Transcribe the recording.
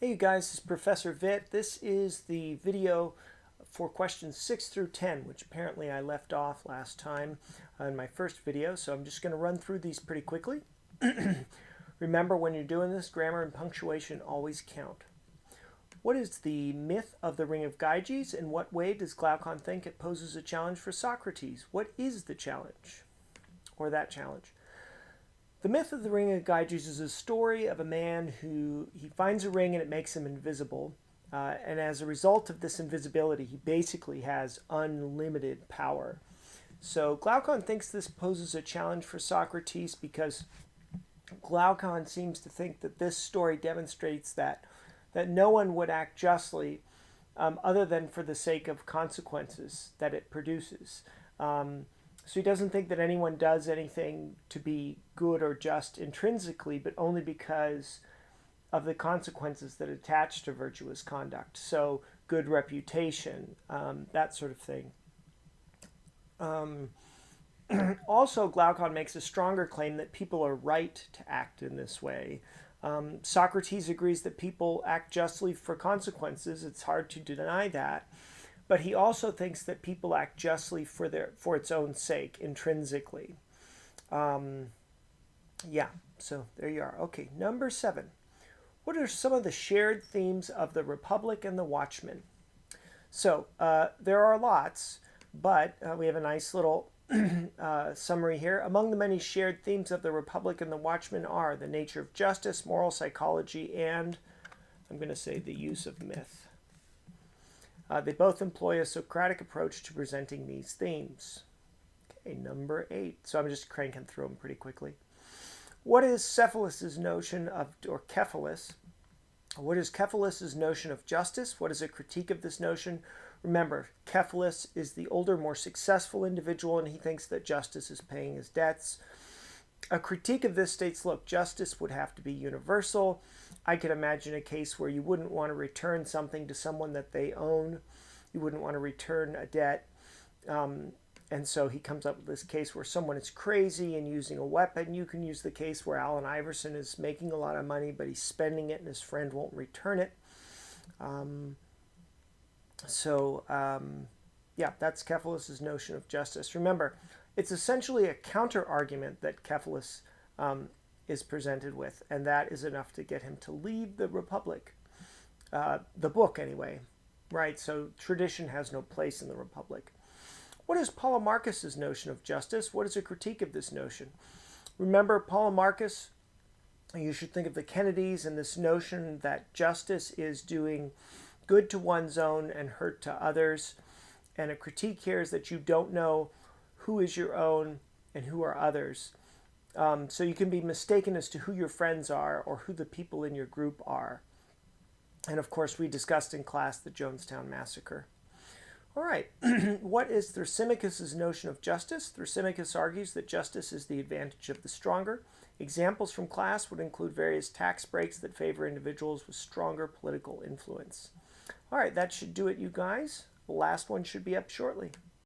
Hey you guys, this is Professor Vitt. This is the video for questions 6 through 10, which apparently I left off last time in my first video, so I'm just going to run through these pretty quickly. Remember, when you're doing this, grammar and punctuation always count. What is the myth of the Ring of Gyges? In what way does Glaucon think it poses a challenge for Socrates? What is the challenge, or that challenge? The myth of the Ring of Gyges is a story of a man who he finds a ring and it makes him invisible. And as a result of this invisibility, he basically has unlimited power. So Glaucon thinks this poses a challenge for Socrates because Glaucon seems to think that this story demonstrates that no one would act justly other than for the sake of consequences that it produces. So he doesn't think that anyone does anything to be good or just intrinsically, but only because of the consequences that attach to virtuous conduct. So good reputation, that sort of thing. Also, Glaucon makes a stronger claim that people are right to act in this way. Socrates agrees that people act justly for consequences. It's hard to deny that. But he also thinks that people act justly for its own sake, intrinsically. Yeah, so there you are. Okay, number 7. What are some of the shared themes of the Republic and the Watchmen? So there are lots, but we have a nice little summary here. Among the many shared themes of the Republic and the Watchmen are the nature of justice, moral psychology, and I'm going to say the use of myth. They both employ a Socratic approach to presenting these themes. Okay, number 8. So I'm just cranking through them pretty quickly. What is Cephalus' notion of, or Cephalus? What is Cephalus' notion of justice? What is a critique of this notion? Remember, Cephalus is the older, more successful individual, and he thinks that justice is paying his debts. A critique of this states, look, justice would have to be universal. I could imagine a case where you wouldn't want to return something to someone that they own. You wouldn't want to return a debt. And so he comes up with this case where someone is crazy and using a weapon. You can use the case where Allen Iverson is making a lot of money, but he's spending it and his friend won't return it. Yeah, that's Cephalus' notion of justice. Remember, it's essentially a counter-argument that Cephalus is presented with, and that is enough to get him to leave the Republic. The book, anyway. Right, so tradition has no place in the Republic. What is Polemarchus' notion of justice? What is a critique of this notion? Remember, Polemarchus, you should think of the Kennedys and this notion that justice is doing good to one's own and hurt to others. And a critique here is that you don't know who is your own and who are others. So you can be mistaken as to who your friends are or who the people in your group are. And of course, we discussed in class the Jonestown Massacre. All right, what is Thrasymachus' notion of justice? Thrasymachus argues that justice is the advantage of the stronger. Examples from class would include various tax breaks that favor individuals with stronger political influence. All right, that should do it, you guys. The last one should be up shortly.